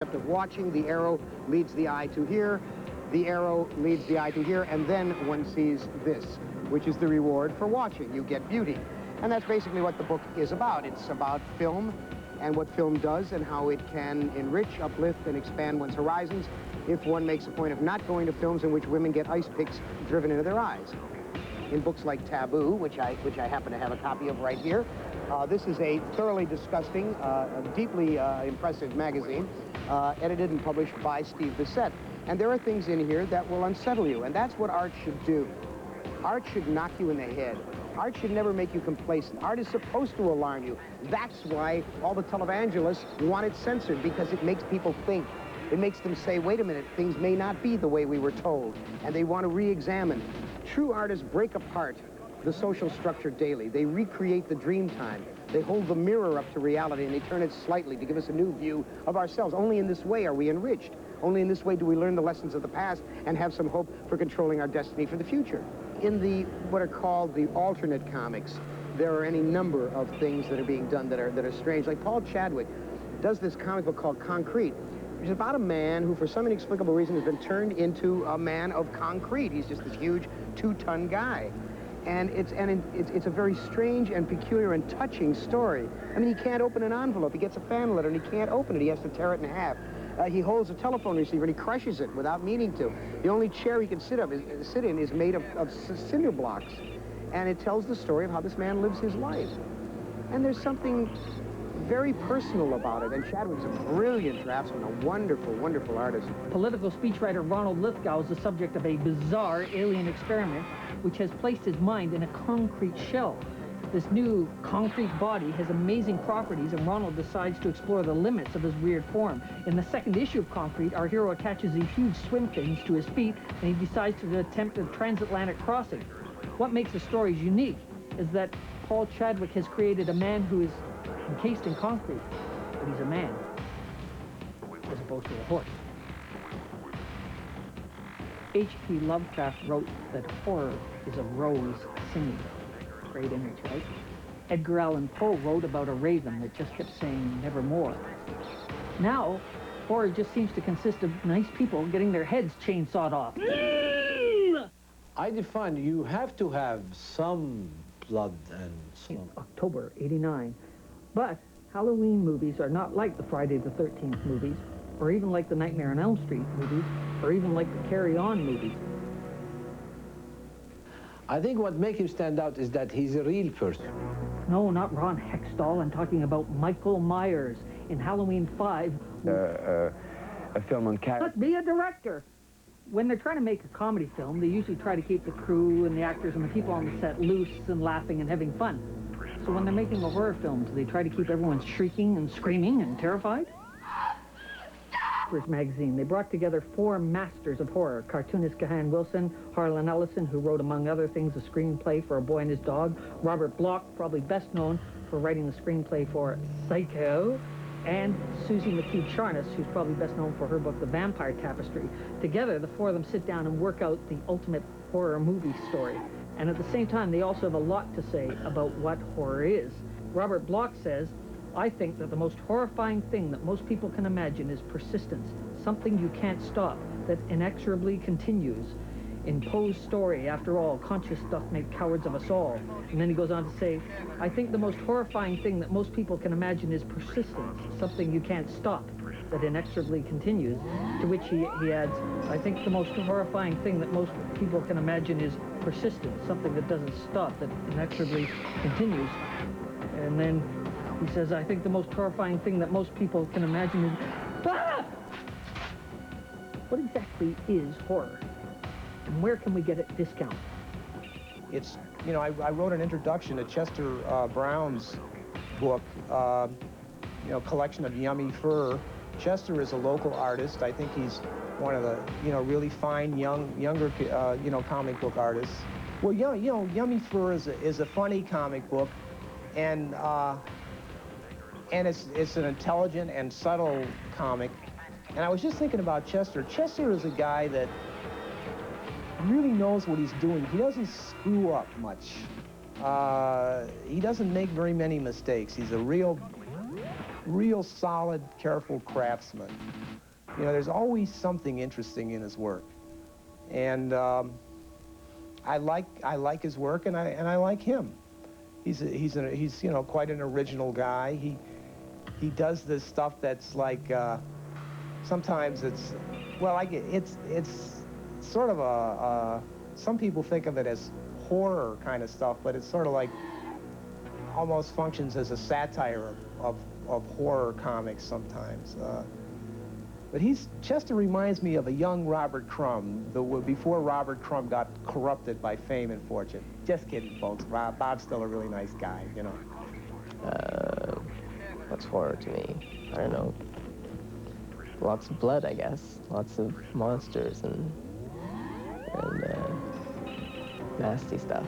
Of watching, the arrow leads the eye to here, the arrow leads the eye to here, and then one sees this, which is the reward for watching. You get beauty. And that's basically what the book is about. It's about film and what film does and how it can enrich, uplift, and expand one's horizons if one makes a point of not going to films in which women get ice picks driven into their eyes. In books like Taboo, which I happen to have a copy of right here, this is a thoroughly disgusting, deeply impressive magazine, edited and published by Steve Bissett. And there are things in here that will unsettle you, and that's what art should do. Art should knock you in the head. Art should never make you complacent. Art is supposed to alarm you. That's why all the televangelists want it censored, because it makes people think. It makes them say, wait a minute, things may not be the way we were told, and they want to re-examine. True artists break apart the social structure daily. They recreate the dream time. They hold the mirror up to reality, and they turn it slightly to give us a new view of ourselves. Only in this way are we enriched. Only in this way do we learn the lessons of the past and have some hope for controlling our destiny for the future. In the what are called the alternate comics, there are any number of things that are being done that are strange. Like Paul Chadwick does this comic book called Concrete, which is about a man who, for some inexplicable reason, has been turned into a man of concrete. He's just this huge 2-ton guy. And it's a very strange and peculiar and touching story. I mean, he can't open an envelope. He gets a fan letter, and he can't open it. He has to tear it in half. He holds a telephone receiver, and he crushes it without meaning to. The only chair he can sit in is made of cinder blocks. And it tells the story of how this man lives his life. And there's something very personal about it, and Chadwick's a brilliant draftsman, a wonderful, wonderful artist. Political speechwriter Ronald Lithgow is the subject of a bizarre alien experiment which has placed his mind in a concrete shell. This new concrete body has amazing properties, and Ronald decides to explore the limits of his weird form. In the second issue of Concrete, our hero attaches these huge swim fins to his feet, and he decides to attempt a transatlantic crossing. What makes the stories unique is that Paul Chadwick has created a man who is encased in concrete, but he's a man, as opposed to a horse. H.P. Lovecraft wrote that horror is a rose singing. Great image, right? Edgar Allan Poe wrote about a raven that just kept saying nevermore. Now, horror just seems to consist of nice people getting their heads chainsawed off. I define you have to have some blood and some... In October '89. But Halloween movies are not like the Friday the 13th movies, or even like the Nightmare on Elm Street movies, or even like the Carry On movies. I think what makes him stand out is that he's a real person. No, not Ron Hextall. I'm talking about Michael Myers in Halloween 5. A film on Let's be a director. When they're trying to make a comedy film, they usually try to keep the crew and the actors and the people on the set loose and laughing and having fun. So when they're making a horror film, do they try to keep everyone shrieking and screaming and terrified? Magazine, they brought together 4 masters of horror: cartoonist Gahan Wilson, Harlan Ellison, who wrote, among other things, a screenplay for A Boy and His Dog, Robert Bloch, probably best known for writing the screenplay for Psycho, and Susie McKee Charnas, who's probably best known for her book The Vampire Tapestry. Together, the 4 of them sit down and work out the ultimate horror movie story. And at the same time, they also have a lot to say about what horror is. Robert Bloch says, I think that the most horrifying thing that most people can imagine is persistence, something you can't stop, that inexorably continues. In Poe's story, after all, conscience doth make cowards of us all. And then he goes on to say, I think the most horrifying thing that most people can imagine is persistence, something you can't stop, that inexorably continues. To which he adds, I think the most horrifying thing that most people can imagine is persistence, something that doesn't stop, that inexorably continues. And then he says, I think the most horrifying thing that most people can imagine is... Ah! What exactly is horror? And where can we get it discount? It's, you know, I wrote an introduction to Chester Brown's book, you know, collection of Yummy Fur. Chester is a local artist. I think he's one of the, you know, really fine younger, you know, comic book artists. Well, you know, Yummy Fur is a funny comic book, and it's an intelligent and subtle comic. And I was just thinking about Chester. Chester is a guy that really knows what he's doing. He doesn't screw up much. He doesn't make very many mistakes. He's a real solid, careful craftsman. You know, there's always something interesting in his work. And I like his work, and I like him. He's you know, quite an original guy. He does this stuff that's like sometimes it's, well, it's sort of a some people think of it as horror kind of stuff, but it's sort of like almost functions as a satire of horror comics sometimes. But Chester reminds me of a young Robert Crumb, before Robert Crumb got corrupted by fame and fortune. Just kidding, folks. Bob's still a really nice guy, you know. What's horror to me? I don't know. Lots of blood, I guess. Lots of monsters and nasty stuff.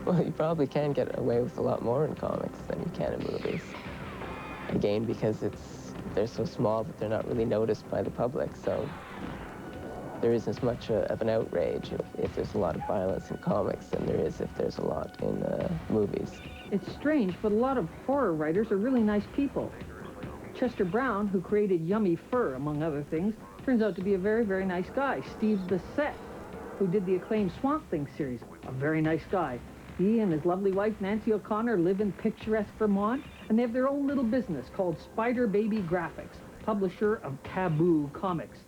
Well, you probably can get away with a lot more in comics than you can in movies. Again, because they're so small that they're not really noticed by the public, so there isn't as much of an outrage if there's a lot of violence in comics than there is if there's a lot in movies. It's strange, but a lot of horror writers are really nice people. Chester Brown, who created Yummy Fur, among other things, turns out to be a very, very nice guy. Steve Bissette, who did the acclaimed Swamp Thing series, a very nice guy. He and his lovely wife, Nancy O'Connor, live in picturesque Vermont, and they have their own little business called Spider Baby Graphics, publisher of Taboo Comics.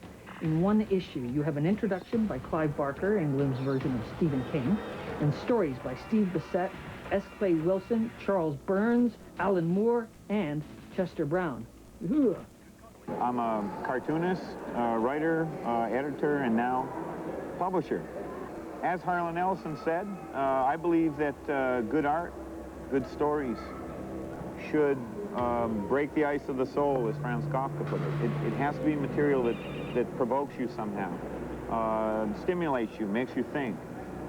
In one issue, you have an introduction by Clive Barker, England's version of Stephen King, and stories by Steve Bissette, S. Clay Wilson, Charles Burns, Alan Moore, and Chester Brown. Ugh. I'm a cartoonist, writer, editor, and now publisher. As Harlan Ellison said, I believe that good art, good stories should break the ice of the soul, as Franz Kafka put it. It has to be material that provokes you somehow, stimulates you, makes you think.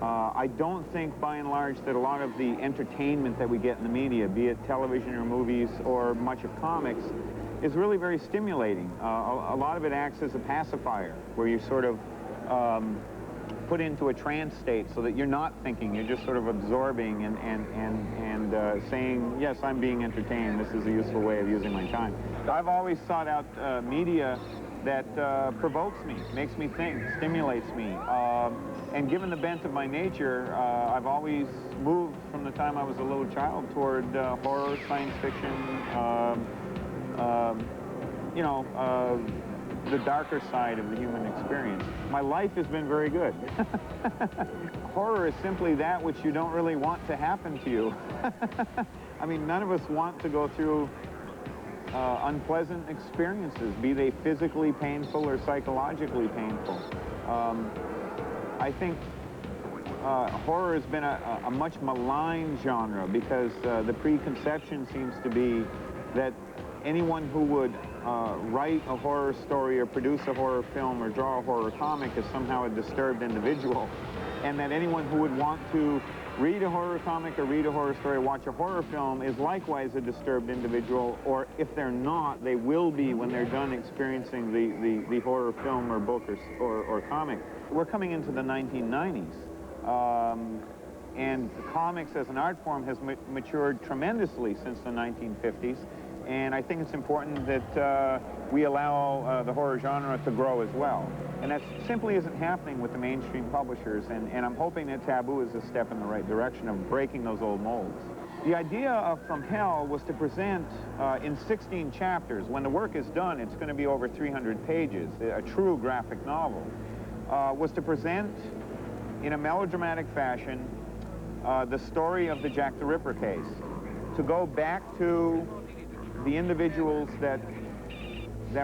I don't think, by and large, that a lot of the entertainment that we get in the media, be it television or movies or much of comics, is really very stimulating. A lot of it acts as a pacifier, where you're sort of put into a trance state so that you're not thinking, you're just sort of absorbing and saying, yes, I'm being entertained, this is a useful way of using my time. I've always sought out media that provokes me, makes me think, stimulates me. And given the bent of my nature, I've always moved from the time I was a little child toward horror, science fiction, you know, the darker side of the human experience. My life has been very good. Horror is simply that which you don't really want to happen to you. I mean, none of us want to go through unpleasant experiences, be they physically painful or psychologically painful. I think horror has been a much maligned genre because the preconception seems to be that anyone who would write a horror story or produce a horror film or draw a horror comic is somehow a disturbed individual, and that anyone who would want to read a horror comic or read a horror story or watch a horror film is likewise a disturbed individual, or if they're not, they will be when they're done experiencing the horror film or book or comic. We're coming into the 1990s, and comics as an art form has matured tremendously since the 1950s. And I think it's important that we allow the horror genre to grow as well. And that simply isn't happening with the mainstream publishers, and I'm hoping that Taboo is a step in the right direction of breaking those old molds. The idea of From Hell was to present in 16 chapters. When the work is done, it's going to be over 300 pages, a true graphic novel, was to present in a melodramatic fashion the story of the Jack the Ripper case, to go back to the individuals that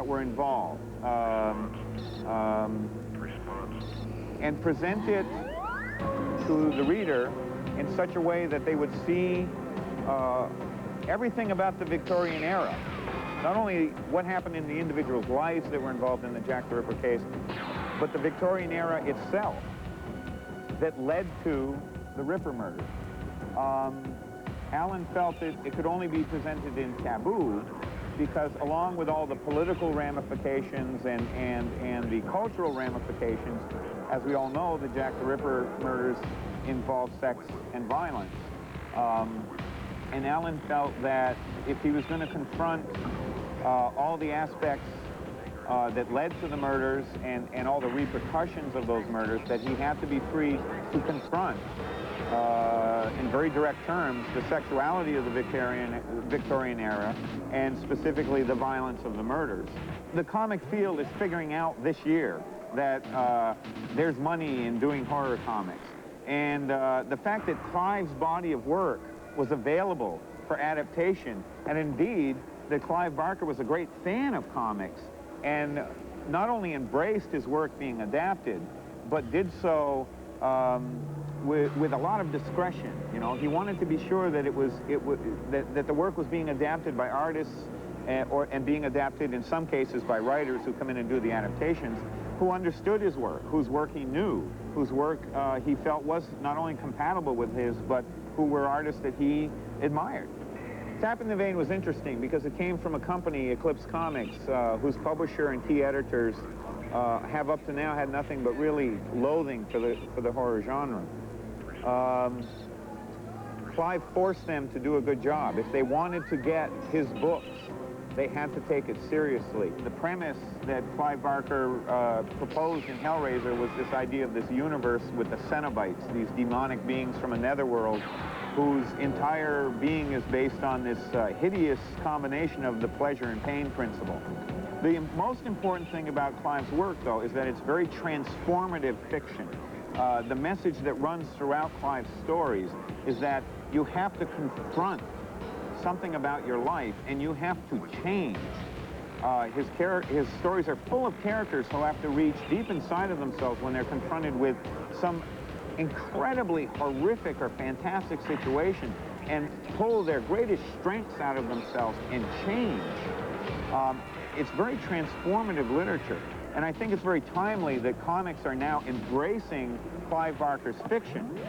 were involved, and present it to the reader in such a way that they would see everything about the Victorian era. Not only what happened in the individuals' lives that were involved in the Jack the Ripper case, but the Victorian era itself that led to the Ripper murder. Alan felt that it could only be presented in Taboo because, along with all the political ramifications and the cultural ramifications, as we all know, the Jack the Ripper murders involved sex and violence. And Alan felt that if he was going to confront all the aspects that led to the murders and all the repercussions of those murders, that he had to be free to confront, in very direct terms, the sexuality of the Victorian era, and specifically the violence of the murders. The comic field is figuring out this year that there's money in doing horror comics. And the fact that Clive's body of work was available for adaptation, and indeed that Clive Barker was a great fan of comics and not only embraced his work being adapted, but did so with a lot of discretion. You know, he wanted to be sure that that the work was being adapted by artists and being adapted in some cases by writers who come in and do the adaptations, who understood his work, whose work he knew, whose work he felt was not only compatible with his, but who were artists that he admired. Tap in the Vein was interesting because it came from a company, Eclipse Comics, whose publisher and key editors have up to now had nothing but really loathing for the horror genre. Clive forced them to do a good job. If they wanted to get his books, they had to take it seriously. The premise that Clive Barker proposed in Hellraiser was this idea of this universe with the Cenobites, these demonic beings from a netherworld whose entire being is based on this hideous combination of the pleasure and pain principle. The most important thing about Clive's work, though, is that it's very transformative fiction. The message that runs throughout Clive's stories is that you have to confront something about your life, and you have to change. His stories are full of characters who have to reach deep inside of themselves when they're confronted with some incredibly horrific or fantastic situation and pull their greatest strengths out of themselves and change. It's very transformative literature, and I think it's very timely that comics are now embracing Clive Barker's fiction,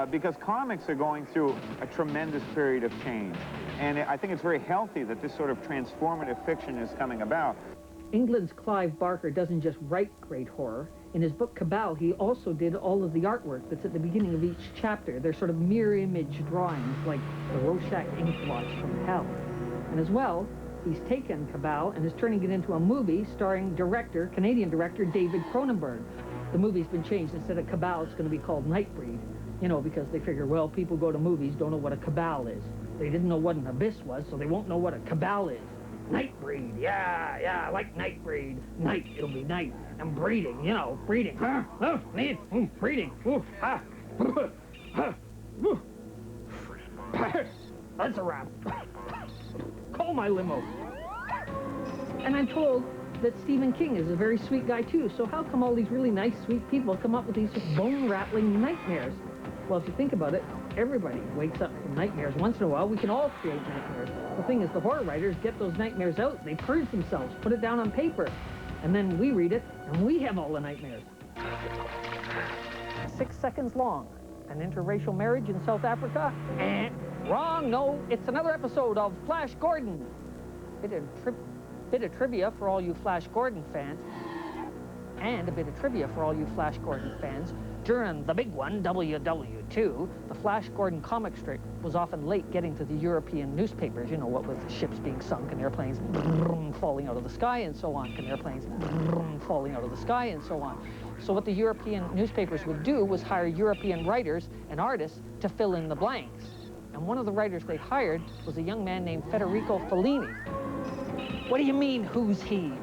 because comics are going through a tremendous period of change. And I think it's very healthy that this sort of transformative fiction is coming about. England's Clive Barker doesn't just write great horror. In his book Cabal, he also did all of the artwork that's at the beginning of each chapter. They're sort of mirror image drawings, like the Rorschach ink blotch from hell. And as well, he's taken Cabal and is turning it into a movie starring Canadian director David Cronenberg. The movie's been changed. Instead of Cabal, it's going to be called Nightbreed. You know, because they figure, well, people go to movies, don't know what a cabal is. They didn't know what an abyss was, so they won't know what a cabal is. Nightbreed, yeah, I like Nightbreed. Night, it'll be night. And breeding, you know, breeding. Breeding. That's a wrap. Call my limo. And I'm told that Stephen King is a very sweet guy, too. So how come all these really nice, sweet people come up with these just bone-rattling nightmares? Well, if you think about it, everybody wakes up from nightmares. Once in a while, we can all create nightmares. The thing is, the horror writers get those nightmares out. They purge themselves, put it down on paper. And then we read it, and we have all the nightmares. 6 seconds long. An interracial marriage in South Africa? Wrong, no. It's another episode of Flash Gordon. Bit of trivia for all you Flash Gordon fans. And a bit of trivia for all you Flash Gordon fans. During the big one, WW2, the Flash Gordon comic strip was often late getting to the European newspapers, you know, what with ships being sunk and airplanes falling out of the sky and so on, and airplanes falling out of the sky and so on. So what the European newspapers would do was hire European writers and artists to fill in the blanks. And one of the writers they hired was a young man named Federico Fellini. What do you mean, who's he?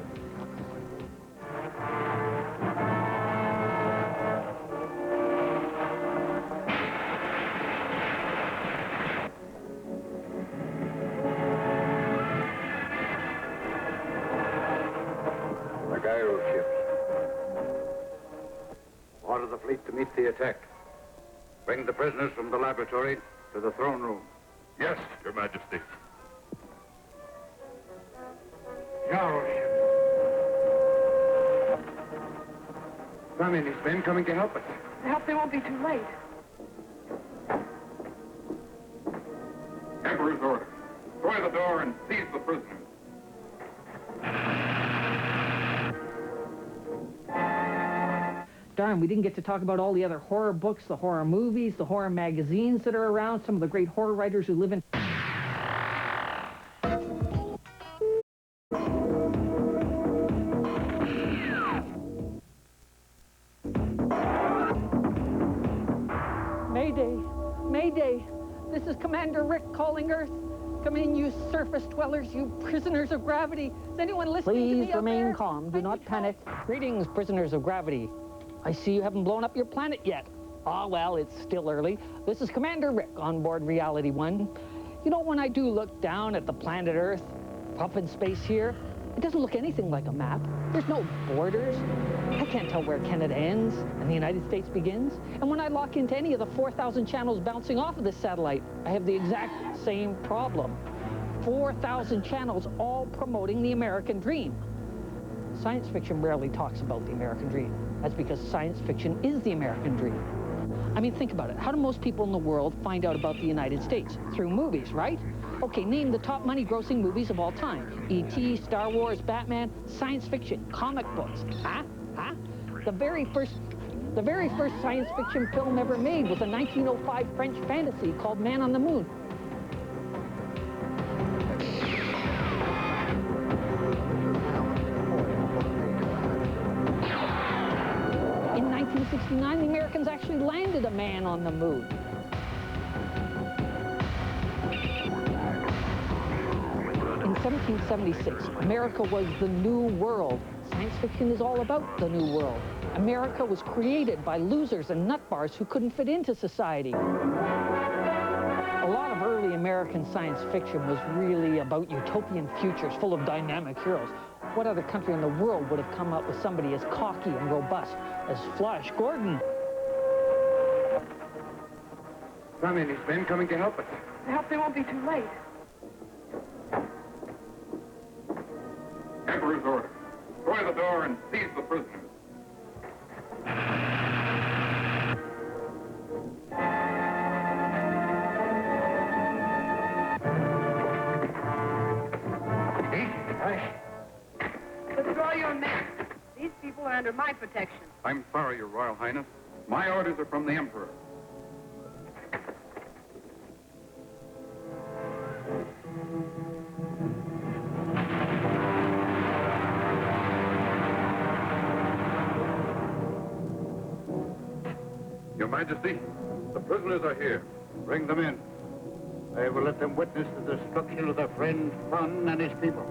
Order the fleet to meet the attack. Bring the prisoners from the laboratory to the throne room. Yes, Your Majesty. Come in, his men coming to help us. I hope they won't be too late. Emperor's order. Destroy the door and seize the prisoners. Darn, we didn't get to talk about all the other horror books, the horror movies, the horror magazines that are around, some of the great horror writers who live in... is Commander Rick calling Earth. Come in, you surface dwellers, you prisoners of gravity. Is anyone listening to me? Please remain calm. Do not panic. Greetings, prisoners of gravity. I see you haven't blown up your planet yet. Ah, well, it's still early. This is Commander Rick on board Reality One. You know, when I do look down at the planet Earth, up in space here, it doesn't look anything like a map. There's no borders. I can't tell where Canada ends and the United States begins. And when I lock into any of the 4,000 channels bouncing off of this satellite, I have the exact same problem. 4,000 channels all promoting the American dream. Science fiction rarely talks about the American dream. That's because science fiction is the American dream. I mean, think about it. How do most people in the world find out about the United States? Through movies, right? Okay, name the top money-grossing movies of all time. E.T., Star Wars, Batman, science fiction, comic books. Huh? The very first science fiction film ever made was a 1905 French fantasy called Man on the Moon. In 1969, the Americans actually landed a man on the moon. In 1776, America was the New World. Science fiction is all about the New World. America was created by losers and nutbars who couldn't fit into society. A lot of early American science fiction was really about utopian futures full of dynamic heroes. What other country in the world would have come up with somebody as cocky and robust as Flash Gordon? Come in, his men coming to help us. I hope they won't be too late. Emperor's order. Destroy the door and seize the prisoners. Withdraw your men. These people are under my protection. I'm sorry, Your Royal Highness. My orders are from the Emperor. Your Majesty, the prisoners are here. Bring them in. I will let them witness the destruction of their friend, Fun, and his people.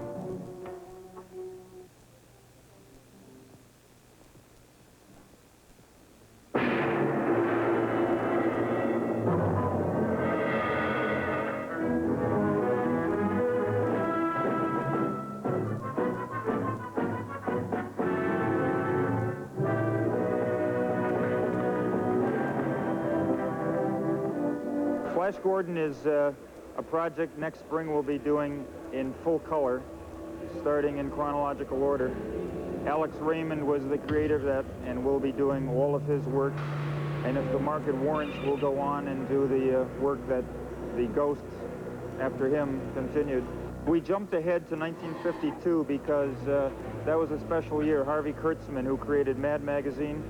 Flash Gordon is a project next spring we'll be doing in full color, starting in chronological order. Alex Raymond was the creator of that, and we'll be doing all of his work. And if the market warrants, we'll go on and do the work that the Ghosts, after him, continued. We jumped ahead to 1952 because that was a special year. Harvey Kurtzman, who created Mad Magazine,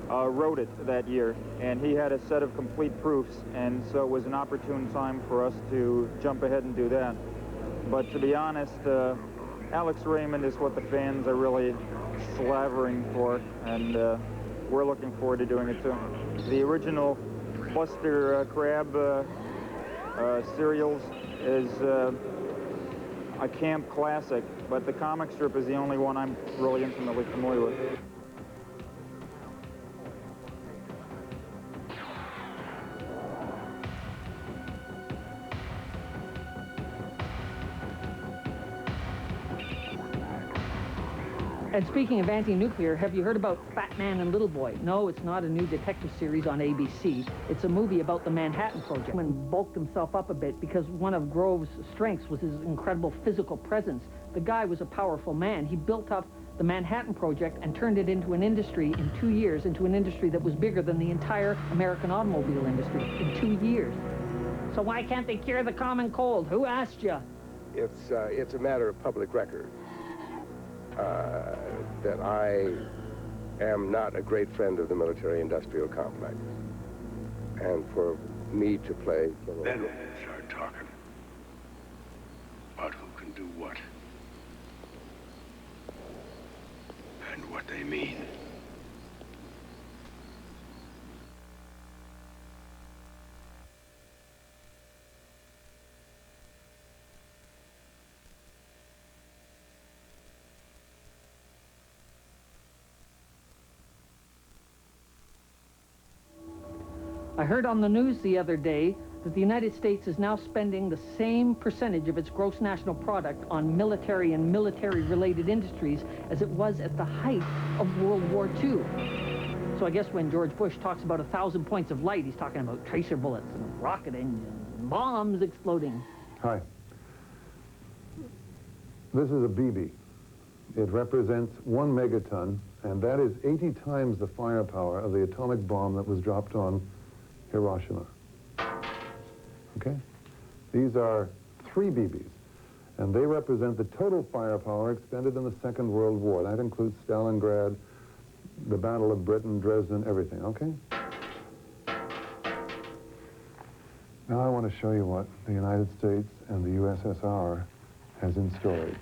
wrote it that year, and he had a set of complete proofs, and so it was an opportune time for us to jump ahead and do that. But to be honest, Alex Raymond is what the fans are really slavering for, and we're looking forward to doing it too. The original Buster Crab serials is a camp classic, but the comic strip is the only one I'm really intimately familiar with. And speaking of anti-nuclear, have you heard about Fat Man and Little Boy? No, it's not a new detective series on ABC. It's a movie about the Manhattan Project. And bulked himself up a bit because one of Grove's strengths was his incredible physical presence. The guy was a powerful man. He built up the Manhattan Project and turned it into an industry in 2 years, into an industry that was bigger than the entire American automobile industry in 2 years. So why can't they cure the common cold? Who asked you? It's a matter of public record. That I am not a great friend of the military-industrial complex. And for me to play... Then we'll start talking about who can do what. And what they mean. I heard on the news the other day that the United States is now spending the same percentage of its gross national product on military and military-related industries as it was at the height of World War II. So I guess when George Bush talks about 1,000 points of light, he's talking about tracer bullets and rocket engines and bombs exploding. Hi. This is a BB. It represents 1 megaton, and that is 80 times the firepower of the atomic bomb that was dropped on Hiroshima. Okay? These are 3 BBs, and they represent the total firepower expended in the Second World War. That includes Stalingrad, the Battle of Britain, Dresden, everything, okay? Now I want to show you what the United States and the USSR has in storage.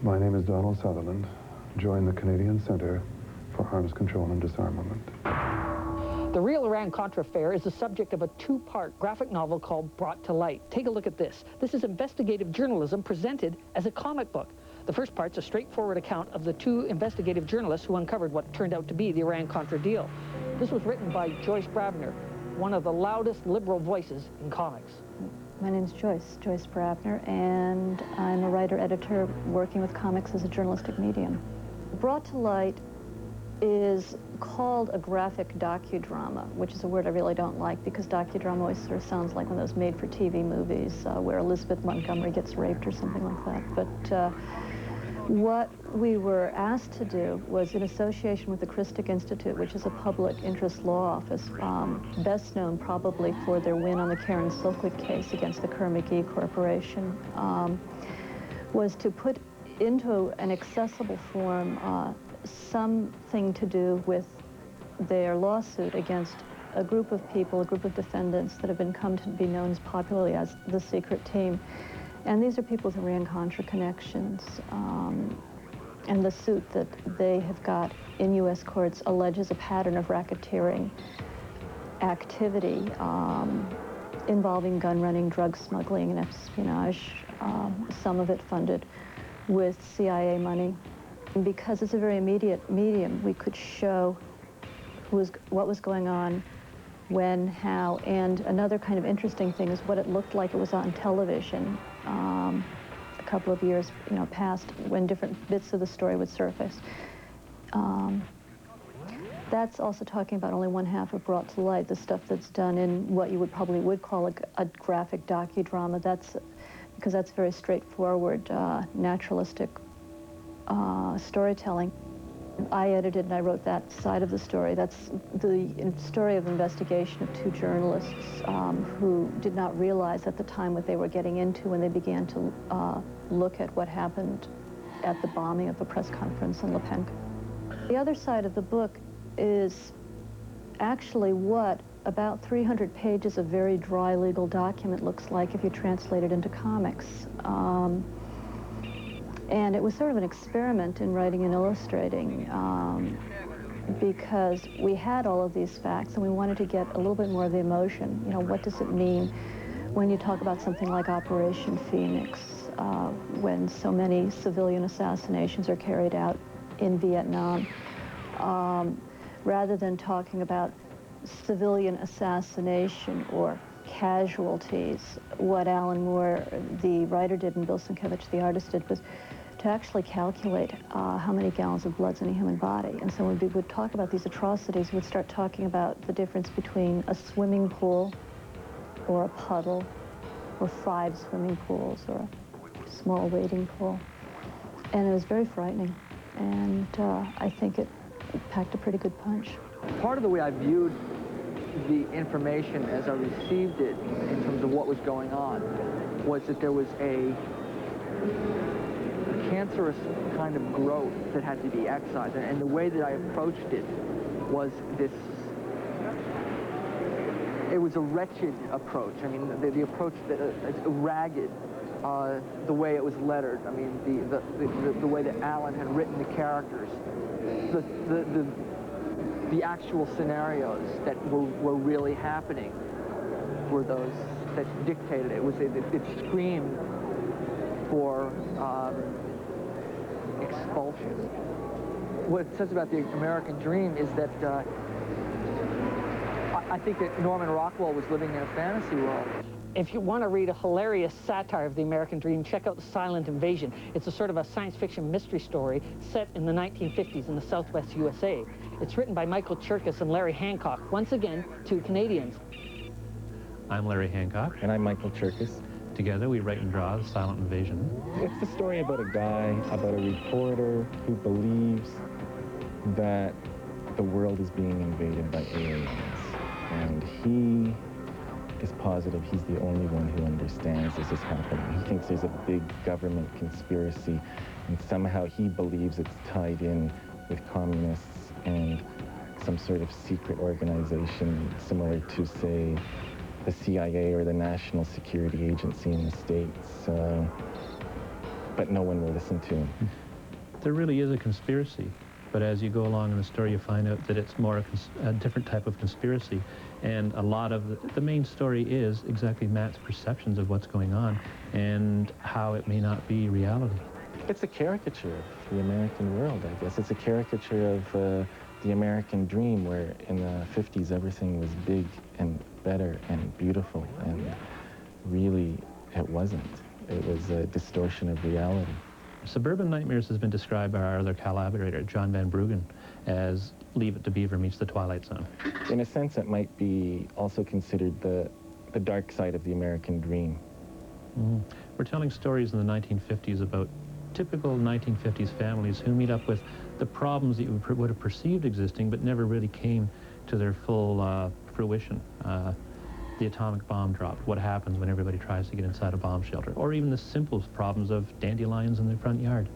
My name is Donald Sutherland. Join the Canadian Center for Arms Control and Disarmament. The real Iran-Contra affair is the subject of a 2-part graphic novel called Brought to Light. Take a look at this. This is investigative journalism presented as a comic book. The first part's a straightforward account of the 2 investigative journalists who uncovered what turned out to be the Iran-Contra deal. This was written by Joyce Brabner, one of the loudest liberal voices in comics. My name's Joyce Brabner, and I'm a writer-editor working with comics as a journalistic medium. Brought to Light is called a graphic docudrama, which is a word I really don't like because docudrama always sort of sounds like one of those made-for-TV movies where Elizabeth Montgomery gets raped or something like that. But what we were asked to do was, in association with the Christic Institute, which is a public interest law office, best known probably for their win on the Karen Silkwood case against the Kerr-McGee Corporation, was to put into an accessible form something to do with their lawsuit against a group of people, a group of defendants that have come to be known as popularly as the Secret Team. And these are people with Iran-Contra connections. And the suit that they have got in U.S. courts alleges a pattern of racketeering activity involving gun running, drug smuggling, and espionage, some of it funded with CIA money. And because it's a very immediate medium, we could show what was going on, when, how, and another kind of interesting thing is what it looked like it was on television a couple of years past when different bits of the story would surface. That's also talking about only 1/2 of Brought to Light, the stuff that's done in what you would call a graphic docudrama. Because that's very straightforward, naturalistic storytelling. I edited and I wrote that side of the story. That's the story of investigation of 2 journalists who did not realize at the time what they were getting into when they began to look at what happened at the bombing of a press conference in Lepenka. The other side of the book is actually what about 300 pages of very dry legal document looks like if you translate it into comics. And it was sort of an experiment in writing and illustrating because we had all of these facts and we wanted to get a little bit more of the emotion. What does it mean when you talk about something like Operation Phoenix, when so many civilian assassinations are carried out in Vietnam, rather than talking about civilian assassination or casualties. What Alan Moore, the writer, did, and Bill Sienkiewicz, the artist, did, was to actually calculate how many gallons of blood's in a human body. And so when we would talk about these atrocities, we would start talking about the difference between a swimming pool or a puddle or 5 swimming pools or a small wading pool. And it was very frightening. And I think it packed a pretty good punch. Part of the way I viewed the information as I received it in terms of what was going on was that there was a cancerous kind of growth that had to be excised. And the way that I approached it was it was a wretched approach. I mean, the approach that ragged, the way it was lettered. I mean, the way that Alan had written the characters. the actual scenarios that were really happening were those that dictated it. It screamed for expulsion. What it says about the American dream is that I think that Norman Rockwell was living in a fantasy world. If you want to read a hilarious satire of the American dream, check out Silent Invasion. It's a sort of a science fiction mystery story set in the 1950s in the Southwest USA. It's written by Michael Cherkis and Larry Hancock. Once again, two Canadians. I'm Larry Hancock. And I'm Michael Cherkis. Together we write and draw Silent Invasion. It's the story about a guy, about a reporter who believes that the world is being invaded by aliens. And he is positive he's the only one who understands this is happening. He thinks there's a big government conspiracy, and somehow he believes it's tied in with communists and some sort of secret organization similar to, say, the CIA or the National Security Agency in the States. But no one will listen to him. There really is a conspiracy. But as you go along in the story, you find out that it's more a different type of conspiracy. And a lot of the main story is exactly Matt's perceptions of what's going on and how it may not be reality. It's a caricature of the American world, I guess. It's a caricature of the American dream, where in the 50s everything was big and better and beautiful, and really it wasn't. It was a distortion of reality. Suburban Nightmares has been described by our other collaborator, John Van Bruggen, as Leave It to Beaver meets The Twilight Zone. In a sense, it might be also considered the dark side of the American dream. Mm. We're telling stories in the 1950s about typical 1950s families who meet up with the problems that you would have perceived existing but never really came to their full fruition. The atomic bomb dropped, what happens when everybody tries to get inside a bomb shelter, or even the simplest problems of dandelions in their front yard.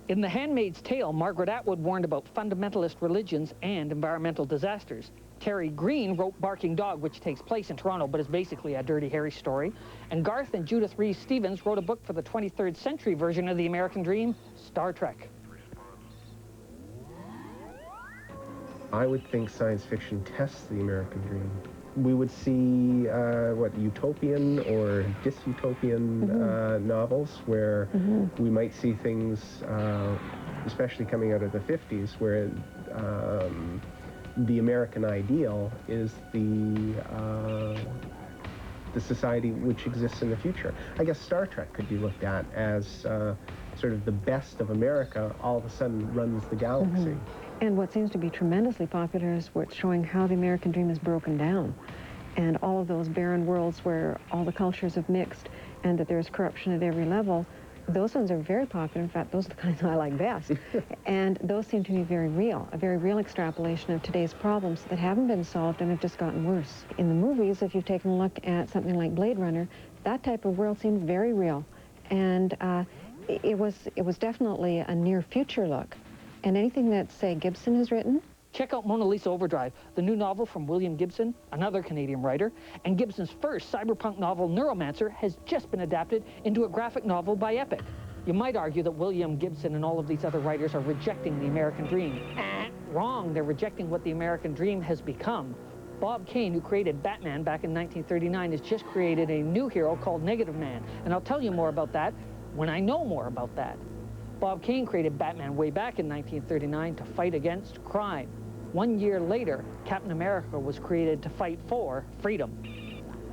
In The Handmaid's Tale, Margaret Atwood warned about fundamentalist religions and environmental disasters. Terry Green wrote Barking Dog, which takes place in Toronto, but is basically a Dirty Harry story. And Garth and Judith Reeves Stevens wrote a book for the 23rd century version of the American dream, Star Trek. I would think science fiction tests the American dream. We would see, utopian or dystopian novels where we might see things, especially coming out of the 50s, where the American ideal is the society which exists in the future. I guess Star Trek could be looked at as sort of the best of America all of a sudden runs the galaxy. And what seems to be tremendously popular is what's showing how the American dream is broken down. And all of those barren worlds where all the cultures have mixed and that there's corruption at every level, those ones are very popular. In fact, those are the kinds I like best. And those seem to be very real, a very real extrapolation of today's problems that haven't been solved and have just gotten worse. In the movies, if you've taken a look at something like Blade Runner, that type of world seemed very real. And it was definitely a near future look. And anything that, say, Gibson has written. Check out Mona Lisa Overdrive, the new novel from William Gibson, another Canadian writer, and Gibson's first cyberpunk novel, Neuromancer, has just been adapted into a graphic novel by Epic. You might argue that William Gibson and all of these other writers are rejecting the American dream. Wrong, they're rejecting what the American dream has become. Bob Kane, who created Batman back in 1939, has just created a new hero called Negative Man, and I'll tell you more about that when I know more about that. Bob Kane created Batman way back in 1939 to fight against crime. 1 year later, Captain America was created to fight for freedom.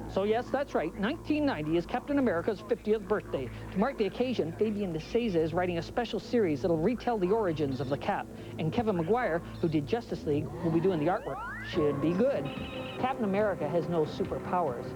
So yes, that's right, 1990 is Captain America's 50th birthday. To mark the occasion, Fabian DeSouza is writing a special series that'll retell the origins of the Cap. And Kevin Maguire, who did Justice League, will be doing the artwork. Should be good. Captain America has no superpowers.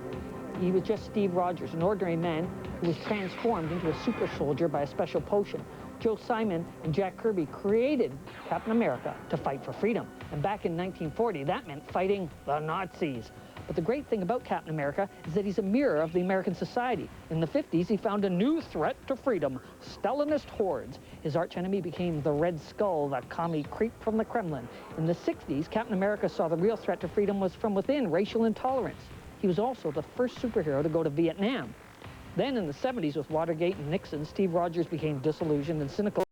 He was just Steve Rogers, an ordinary man who was transformed into a super soldier by a special potion. Joe Simon and Jack Kirby created Captain America to fight for freedom. And back in 1940, that meant fighting the Nazis. But the great thing about Captain America is that he's a mirror of the American society. In the 50s, he found a new threat to freedom, Stalinist hordes. His archenemy became the Red Skull, that commie creep from the Kremlin. In the 60s, Captain America saw the real threat to freedom was from within, racial intolerance. He was also the first superhero to go to Vietnam. Then in the 70s, with Watergate and Nixon, Steve Rogers became disillusioned and cynical.